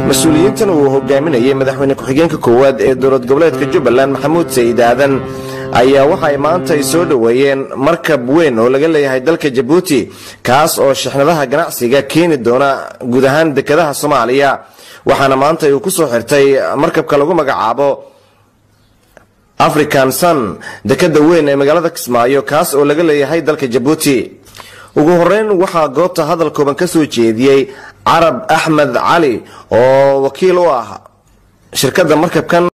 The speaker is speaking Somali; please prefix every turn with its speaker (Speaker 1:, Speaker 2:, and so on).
Speaker 1: mas-uuliyiintan uu hogaaminayay madaxweyne ku-xigeenka koowaad ee dowlad goboleedka Jubbaland Maxamuud Sayid Aadan ayaa waxay maanta soo dhaweeyeen markab weyn oo laga leeyahay dalka Djibouti kaas oo shixnadaha ganacsiga keeni doona guud ahaan dekedaha Soomaaliya waxaana maanta uu ku soo xirtay markabka lagu magacaabo African Sun dekeda weyn ee magaalada Kismaayo kaas oo laga leeyahay dalka Djibouti ugu horeyn waxa goobta hadal kooban ka soo jeediyay Arab Ahmed Ali oo wakiil u ah shirkadda markabkan